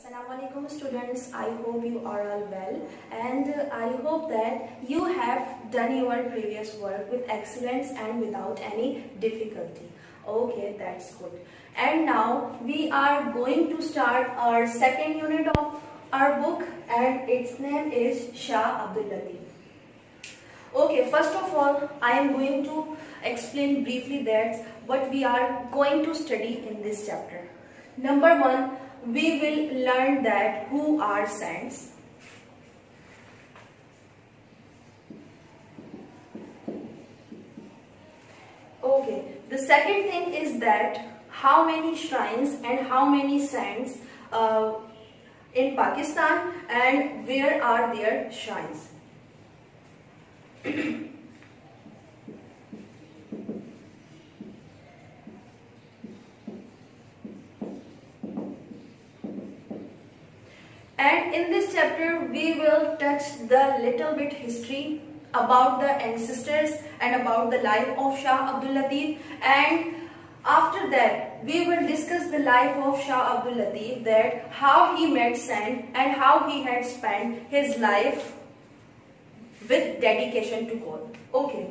Assalamualaikum students, I hope you are all well and I hope that you have done your previous work with excellence and without any difficulty. Okay, that's good. And now we are going to start our second unit of our book and its name is Shah Abdul Latif. Okay, first of all, I am going to explain briefly that what we are going to study in this chapter. Number one, we will learn that who are saints. Okay, the second thing is that how many shrines and how many saints in Pakistan and where are their shrines. And in this chapter, we will touch the little bit history about the ancestors and about the life of Shah Abdul Latif. And after that, we will discuss the life of Shah Abdul Latif, that how he met saint and how he had spent his life with dedication to God. Okay.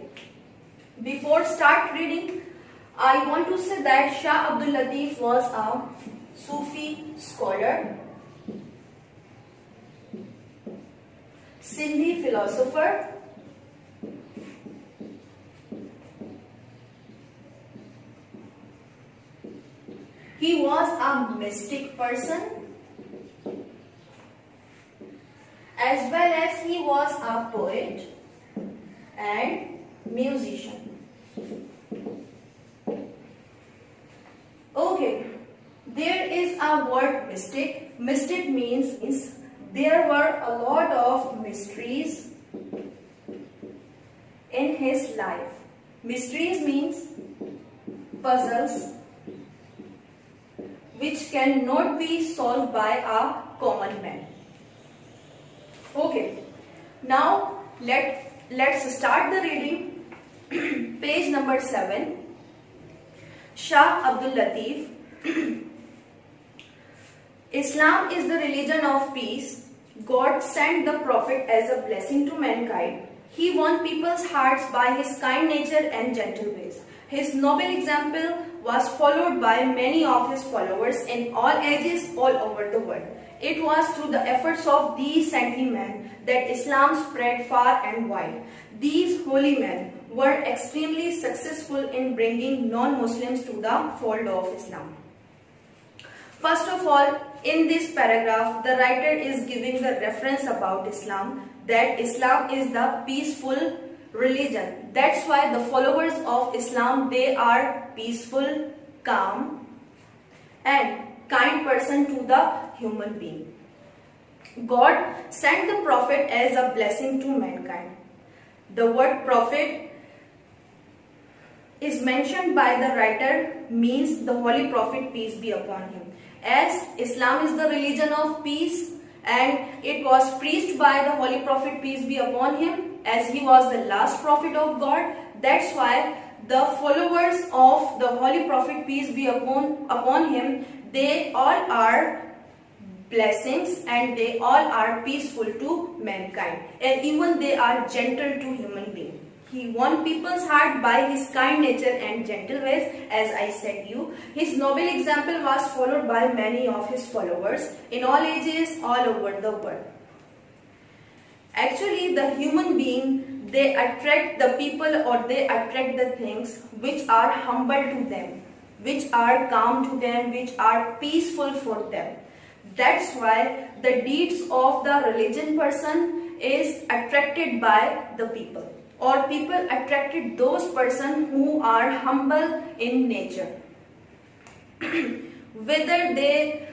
Before start reading, I want to say that Shah Abdul Latif was a Sufi scholar, Sindhi philosopher, he was a mystic person, as well as he was a poet and musician. Okay, there is a word mystic. Mystic means there were a lot of mysteries in his life. Mysteries means puzzles which cannot be solved by a common man. Okay, now let's start the reading. Page number 7. Shah Abdul Latif. Islam is the religion of peace. God sent the Prophet as a blessing to mankind. He won people's hearts by his kind nature and gentle ways. His noble example was followed by many of his followers in all ages all over the world. It was through the efforts of these saintly men that Islam spread far and wide. These holy men were extremely successful in bringing non-Muslims to the fold of Islam. First of all, in this paragraph, the writer is giving the reference about Islam, that Islam is the peaceful religion. That's why the followers of Islam, they are peaceful, calm, and kind person to the human being. God sent the Prophet as a blessing to mankind. The word Prophet is mentioned by the writer means the Holy Prophet, peace be upon him. As Islam is the religion of peace and it was preached by the Holy Prophet, peace be upon him, as he was the last prophet of God, that's why the followers of the Holy Prophet, peace be upon him, they all are blessings and they all are peaceful to mankind, and even they are gentle to human beings. He won people's heart by his kind nature and gentle ways, as I said you. His noble example was followed by many of his followers in all ages, all over the world. Actually, the human being, they attract the people or they attract the things which are humble to them, which are calm to them, which are peaceful for them. That's why the deeds of the religion person is attracted by the people, or people attracted those persons who are humble in nature, whether they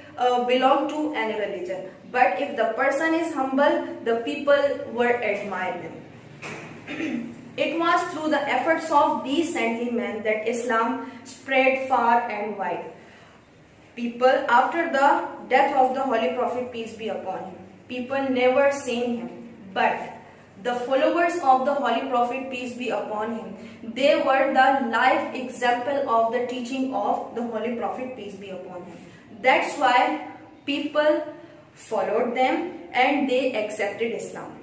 belong to any religion. But if the person is humble, the people will admire them. It was through the efforts of these saintly men that Islam spread far and wide. People, after the death of the Holy Prophet, peace be upon him, people never seen him, but the followers of the Holy Prophet, peace be upon him, they were the life example of the teaching of the Holy Prophet, peace be upon him. That's why people followed them, and they accepted Islam.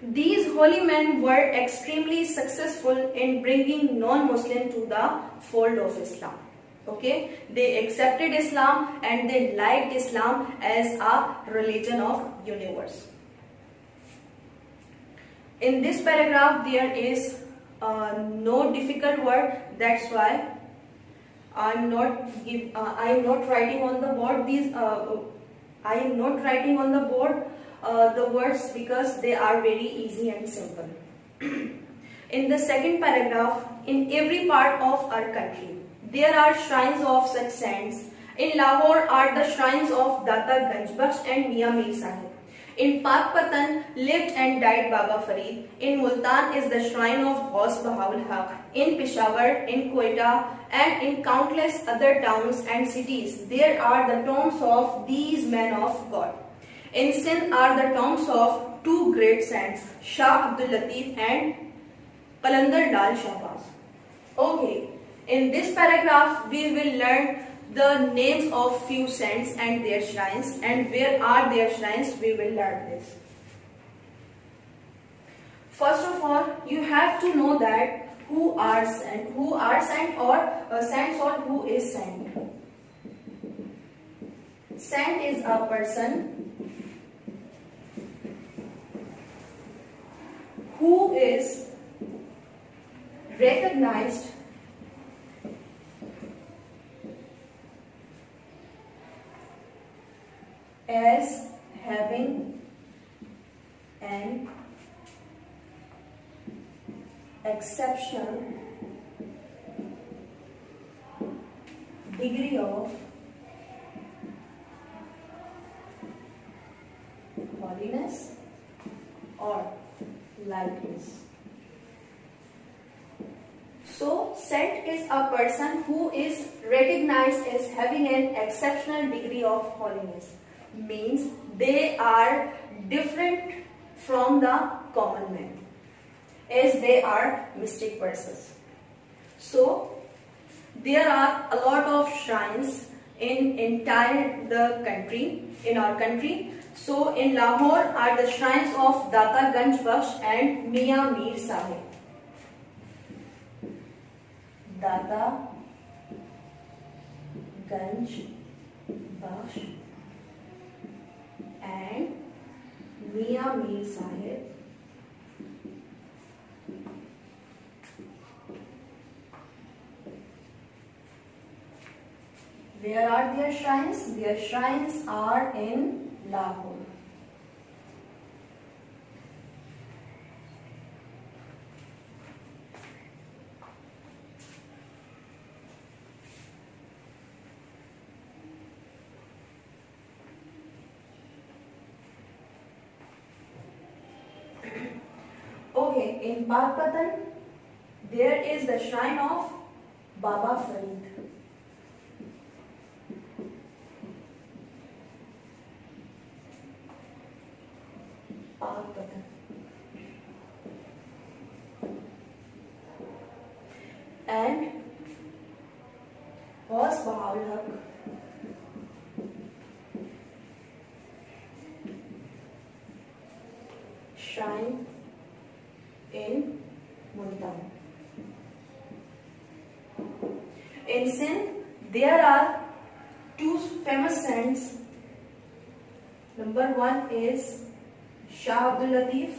These holy men were extremely successful in bringing non-Muslim to the fold of Islam. Okay, they accepted Islam and they liked Islam as a religion of universe. In this paragraph there is no difficult word, that's why I am not writing on the board I am not writing on the board the words because they are very easy and simple. In the second paragraph, in every part of our country there are shrines of such saints. In Lahore are the shrines of Data Ganj Bakhsh and Mian Mir Sahib. In Pakpatan lived and died Baba Farid. In Multan is the shrine of Ghaus Bahaul Haq. In Peshawar, in Quetta, and in countless other towns and cities, there are the tombs of these men of God. In Sindh are the tombs of two great saints, Shah Abdul Latif and Qalandar Lal Shahbaz. Okay, in this paragraph we will learn the names of few saints and their shrines, and where are their shrines we will learn this. First of all, you have to know that who are saint or who is saint. Saint is a person who is recognized as having an exceptional degree of holiness or likeness. So, saint is a person who is recognized as having an exceptional degree of holiness. Means they are different from the common men, as they are mystic persons. So, there are a lot of shrines in our country. So, in Lahore are the shrines of Data Ganj Bakhsh and Mian Mir Sahib. Data Ganj Bakhsh and Mian Mir Sahib. Where are their shrines? Their shrines are in Lahore. Okay, in Pakpatan, there is the shrine of Baba Farid. Pakpatan. And Ghaus Bahaul Haq. Shrine in Multan. In Sindh, there are two famous saints. Number one is Shah Abdul Latif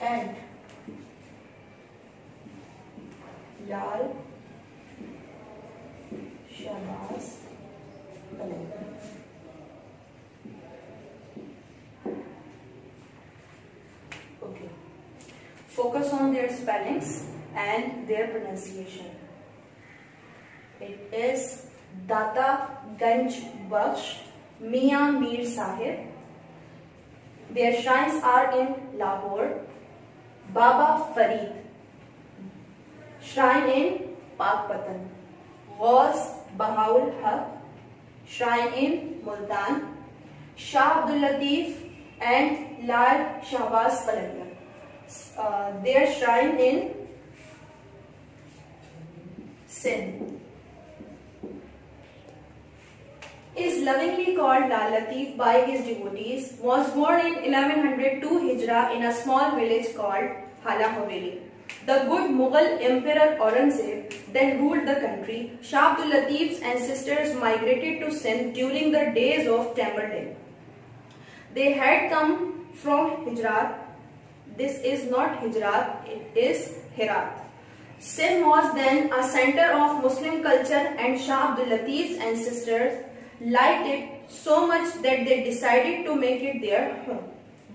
and Lal Shahbaz Qalandar. Okay. Focus on their spellings and their pronunciation. It is Data Ganj Bakhsh, Mian Mir Sahib. Their shrines are in Lahore. Baba Farid, shrine in Pakpatan. Ghaus Bahaul Haq, shrine in Multan. Shah Abdul Latif and Lal Shahbaz Qalandar, their shrine in Sindh. is lovingly called Lal Latif by his devotees, was born in 1102 Hijra in a small village called Hala Haveli. The good Mughal Emperor Aurangzeb then ruled the country. Shah Abdul Latif's ancestors migrated to Sindh during the days of Tamerlane. They had come from Hijrat. This is not Hijrat, it is Herat. Sindh was then a center of Muslim culture, and Shah Abdul Latif's ancestors liked it so much that they decided to make it their home.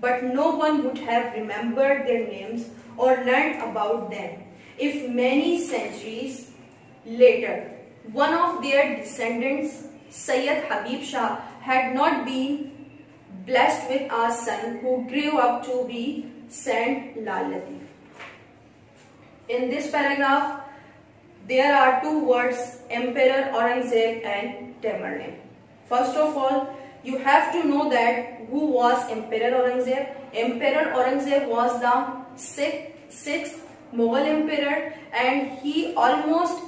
But no one would have remembered their names or learned about them if many centuries later one of their descendants, Sayyid Habib Shah, had not been blessed with a son who grew up to be Saint Lal Latif. In this paragraph, there are two words, Emperor Aurangzeb and Tamerlane. First of all, you have to know that who was Emperor Aurangzeb. Emperor Aurangzeb was the sixth Mughal emperor, and he almost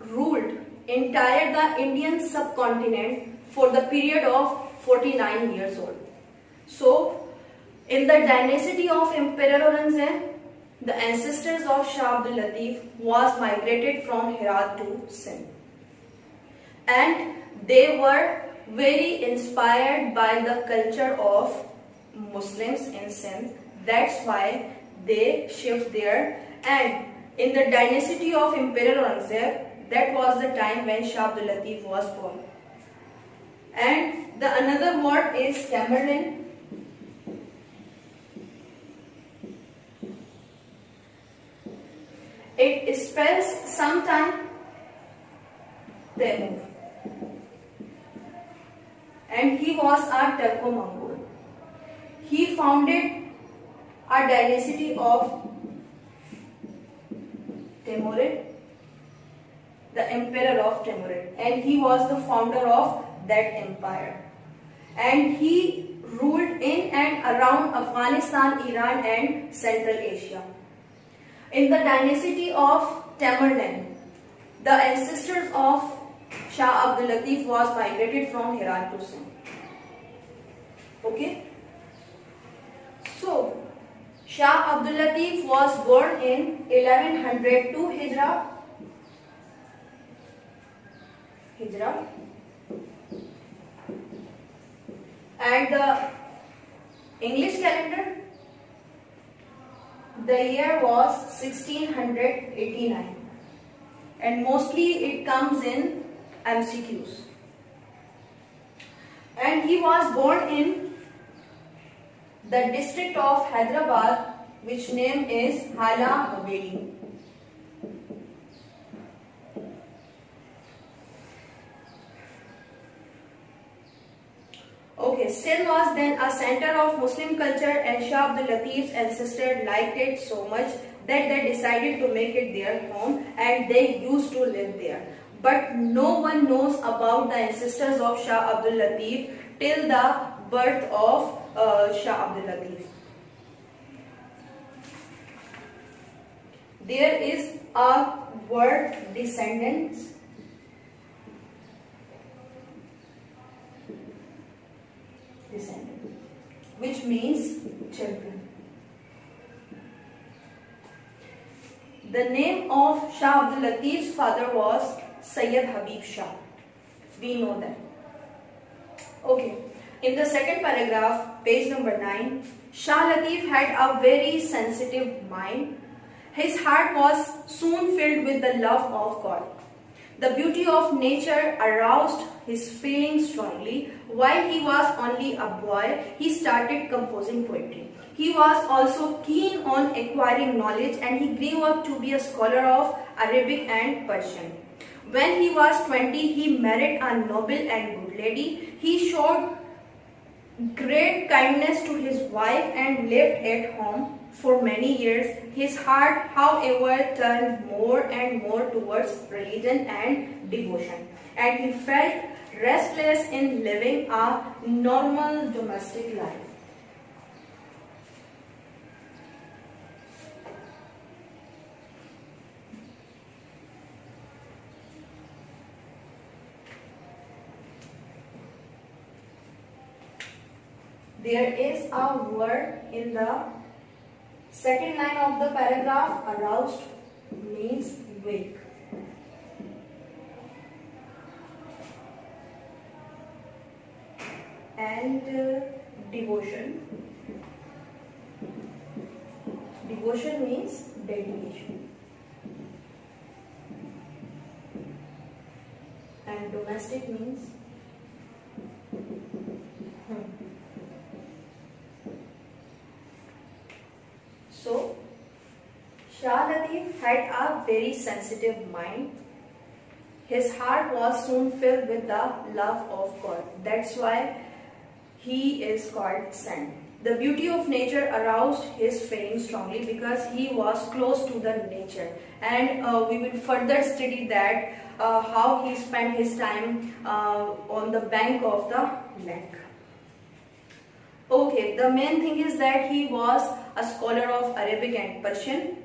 ruled entire the Indian subcontinent for the period of 49 years old. So, in the dynasty of Emperor Aurangzeb, the ancestors of Shah Abdul Latif was migrated from Herat to Sindh, and they were very inspired by the culture of Muslims in Sindh. That's why they shift there. And in the dynasty of Emperor Aurangzeb, that was the time when Shah Abdul Latif was born. And the another word is Tamerlane. It spells sometime Temur. And he was a Turco-Mongol. He founded a dynasty of Timurid, the emperor of Timurid, and he was the founder of that empire. And he ruled in and around Afghanistan, Iran and Central Asia. In the dynasty of Tamerlane, the ancestors of Shah Abdul Latif was migrated from Herat to Sindh. Okay? So, Shah Abdul Latif was born in 1102 Hijra, and the English calendar, the year was 1689, and mostly it comes in MCQs. And he was born in the district of Hyderabad, which name is Hala Haveli. Okay, Sindh was then a center of Muslim culture, and Shah Abdul Latif's ancestors liked it so much that they decided to make it their home, and they used to live there. But no one knows about the ancestors of Shah Abdul Latif till the birth of Shah Abdul Latif. There is a word descendants, which means children. The name of Shah Abdul Latif's father was Sayyid Habib Shah. We know that. Okay. In the second paragraph, page number 9, Shah Latif had a very sensitive mind. His heart was soon filled with the love of God. The beauty of nature aroused his feelings strongly. While he was only a boy, he started composing poetry. He was also keen on acquiring knowledge, and he grew up to be a scholar of Arabic and Persian. When he was 20, he married a noble and good lady. He showed great kindness to his wife and lived at home for many years. His heart, however, turned more and more towards religion and devotion, and he felt restless in living a normal domestic life. There is a word in the second line of the paragraph. Aroused means wake. And devotion. Devotion means dedication. And domestic means home. So, Shah Latif had a very sensitive mind. His heart was soon filled with the love of God. That's why he is called saint. The beauty of nature aroused his feelings strongly because he was close to the nature. And we will further study that how he spent his time on the bank of the lake. Okay, the main thing is that he was a scholar of Arabic and Persian,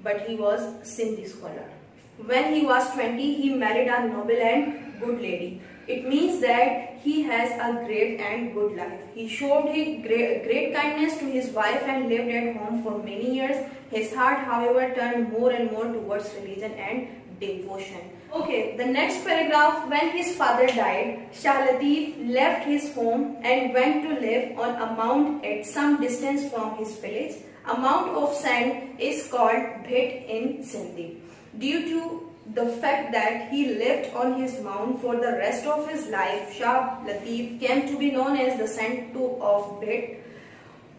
but he was Sindhi scholar. When he was 20, he married a noble and good lady. It means that he has a great and good life. He showed great kindness to his wife and lived at home for many years. His heart, however, turned more and more towards religion and devotion. Okay, the next paragraph. When his father died, Shah Latif left his home and went to live on a mount at some distance from his village. A mount of sand is called Bhit in Sindhi. Due to the fact that he lived on his mount for the rest of his life, Shah Latif came to be known as the Saint of Bhit.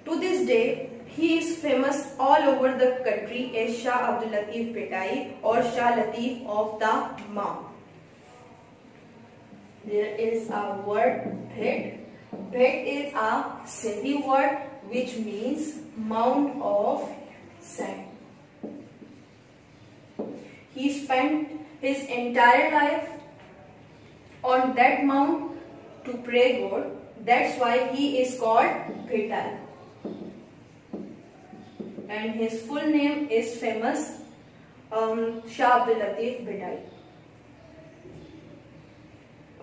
To this day, he is famous all over the country as Shah Abdul Latif Bhitai or Shah Latif of the Mount. There is a word Bhit. Bhit is a Sindhi word which means mount of sand. He spent his entire life on that mount to pray God. That's why he is called Bhitai. And his full name is famous Shah Abdul Latif Bhitai.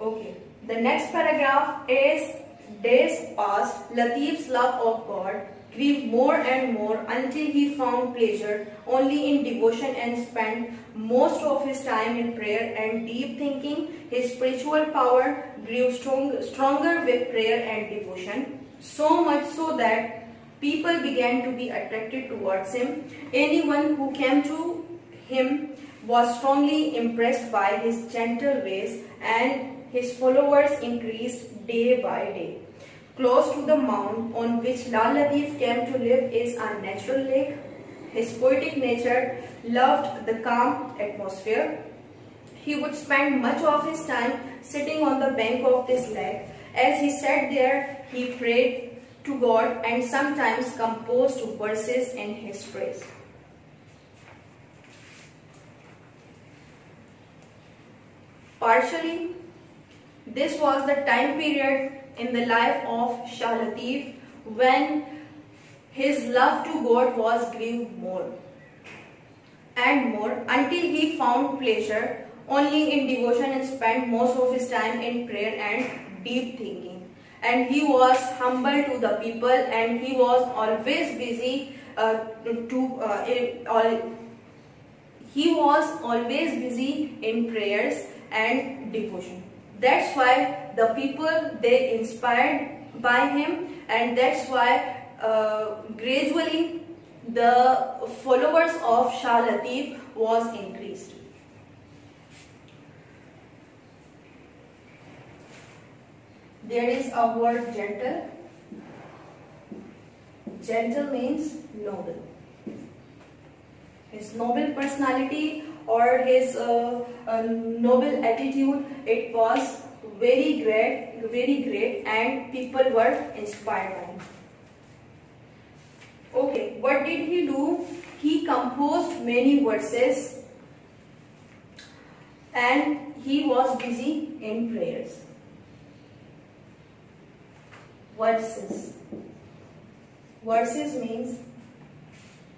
Okay. The next paragraph is days passed. Latif's love of God grew more and more until he found pleasure only in devotion and spent most of his time in prayer and deep thinking. His spiritual power grew stronger with prayer and devotion, so much so that people began to be attracted towards him. Anyone who came to him was strongly impressed by his gentle ways, and his followers increased day by day. Close to the mount on which Lal Latif came to live is a natural lake. His poetic nature loved the calm atmosphere. He would spend much of his time sitting on the bank of this lake. As he sat there, he prayed to God and sometimes composed verses in his praise. Partially, this was the time period in the life of Shah Latif when his love to God was grew more and more until he found pleasure only in devotion and spent most of his time in prayer and deep thinking. And he was humble to the people, and he was always busy he was always busy in prayers and devotion. That's why the people, they inspired by him, and that's why gradually the followers of Shah Latif was increased. There is a word gentle. Gentle means noble. His noble personality or his noble attitude, it was very great, and people were inspired by him. Okay, what did he do? He composed many verses and he was busy in prayers. Verses. Verses means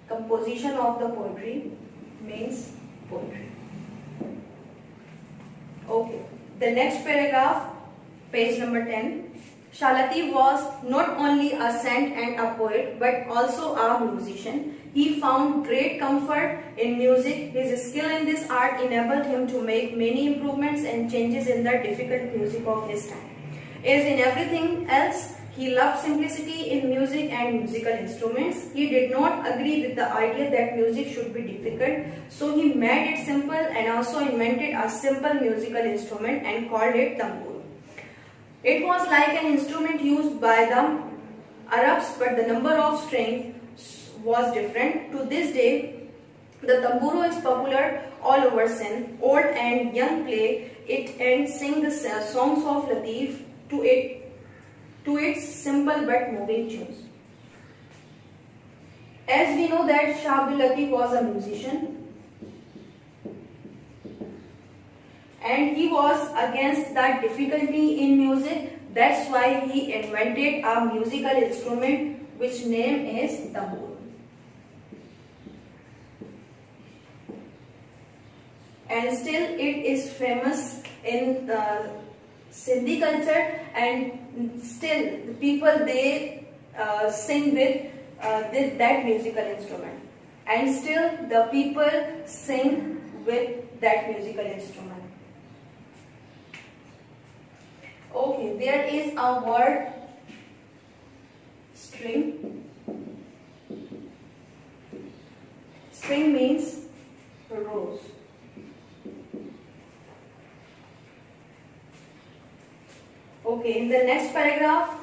composition of the poetry, means poetry. Okay. The next paragraph, page number 10. Shah Latif was not only a saint and a poet but also a musician. He found great comfort in music. His skill in this art enabled him to make many improvements and changes in the difficult music of his time. As in everything else, he loved simplicity in music and musical instruments. He did not agree with the idea that music should be difficult, so he made it simple and also invented a simple musical instrument and called it tambur. It was like an instrument used by the Arabs, but the number of strings was different. To this day, the tamburo is popular all over Sindh. Old and young play it and sing the songs of Latif to its simple but moving tunes. As we know that Shah Abdul Latif was a musician, and he was against that difficulty in music. That's why he invented a musical instrument which name is tambur. And still it is famous in Sindhi culture, and still the people they sing with that musical instrument, and still the people sing with that musical instrument. Okay, there is a word string. String means rose. Okay, in the next paragraph,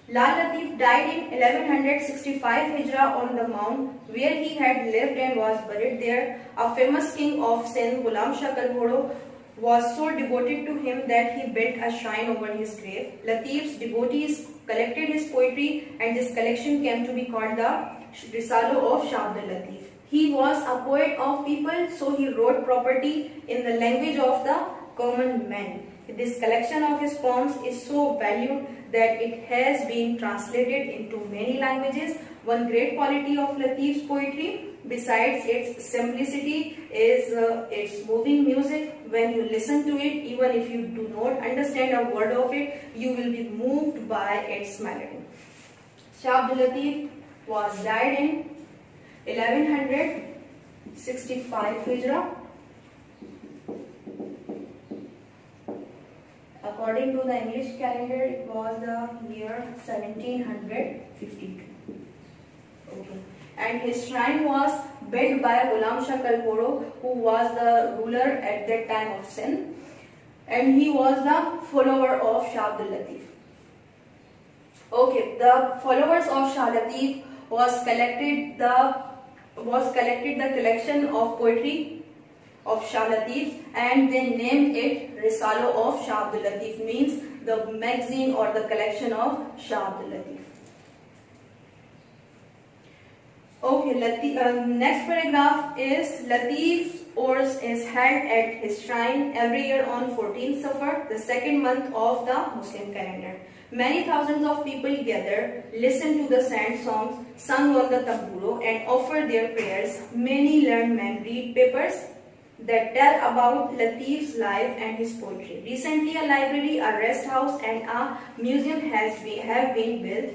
Lal Latif died in 1165 Hijra on the mount where he had lived and was buried there. A famous king of Sindh, Ghulam Shah Kalhoro, was so devoted to him that he built a shrine over his grave. Latif's devotees collected his poetry, and this collection came to be called the Risalo of Shah Abdul Latif. He was a poet of people, so he wrote property in the language of the common man. This collection of his poems is so valued that it has been translated into many languages. One great quality of Latif's poetry, besides its simplicity, is its moving music. When you listen to it, even if you do not understand a word of it, you will be moved by its melody. Shah Abdul Latif was died in 1165 Hijra. According to the English calendar, it was the year 1752. Okay. And his shrine was built by Ghulam Shah Kalhoro, who was the ruler at that time of Sindh, and he was the follower of Shah Abdul Latif. Okay, the followers of Shah Latif was collected the collection of poetry of Shah Latif, and they named it Risalo of Shah Abdul Latif, means the magazine or the collection of Shah Abdul Latif. Okay, next paragraph is Latif's Urs is held at his shrine every year on 14th Safar, the second month of the Muslim calendar. Many thousands of people gather, listen to the saint songs sung on the tamburo, and offer their prayers. Many learned men read papers that tell about Latif's life and his poetry. Recently, a library, a rest house, and a museum have been built.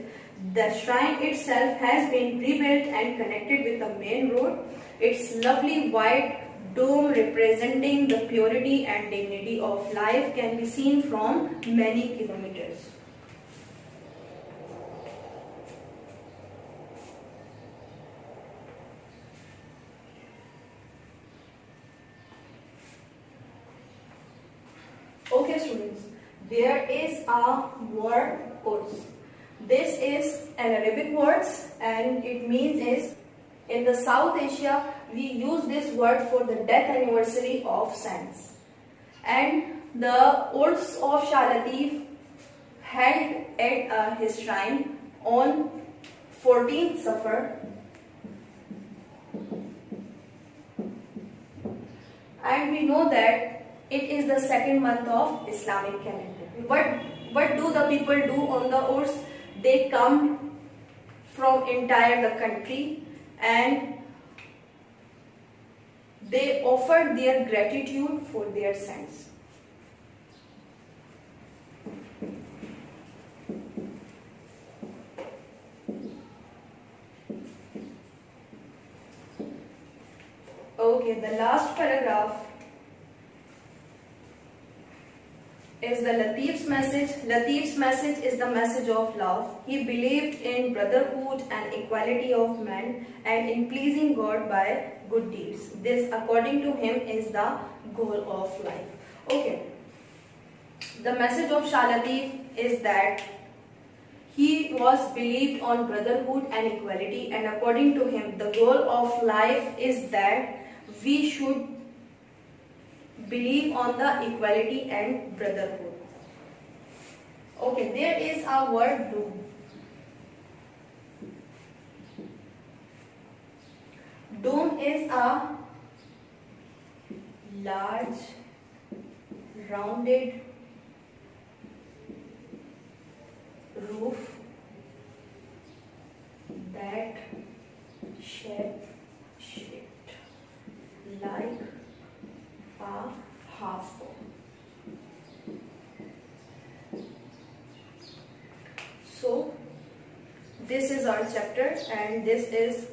The shrine itself has been rebuilt and connected with the main road. Its lovely white dome representing the purity and dignity of life can be seen from many kilometers. Okay students, there is a word Urs. This is an Arabic word and it means is, in the South Asia we use this word for the death anniversary of saints. And the Urs of Shah Latif held at his shrine on 14th Safar, and we know that it is the second month of Islamic calendar. What do the people do on the Urs? They come from entire the country and they offer their gratitude for their saints. Okay, the last paragraph is the Latif's message. Latif's message is the message of love. He believed in brotherhood and equality of men and in pleasing God by good deeds. This, according to him, is the goal of life. Okay. The message of Shah Latif is that he was believed on brotherhood and equality, and according to him, the goal of life is that we should believe on the equality and brotherhood. Okay, there is a word doom. Dome is a large, rounded roof that shaped like a half dome. So this is our chapter, and this is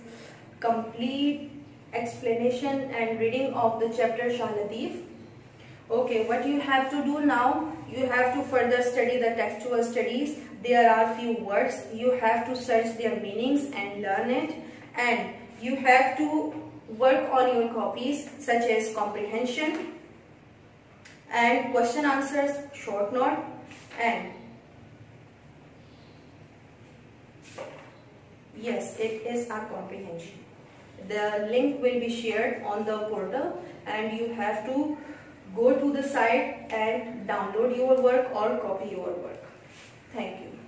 complete explanation and reading of the chapter Shah Latif. Okay, what you have to do now, you have to further study the textual studies. There are few words, you have to search their meanings and learn it, and you have to work on your copies such as comprehension and question answers, short note, and yes, it is a comprehension. The link will be shared on the portal, and you have to go to the site and download your work or copy your work. Thank you.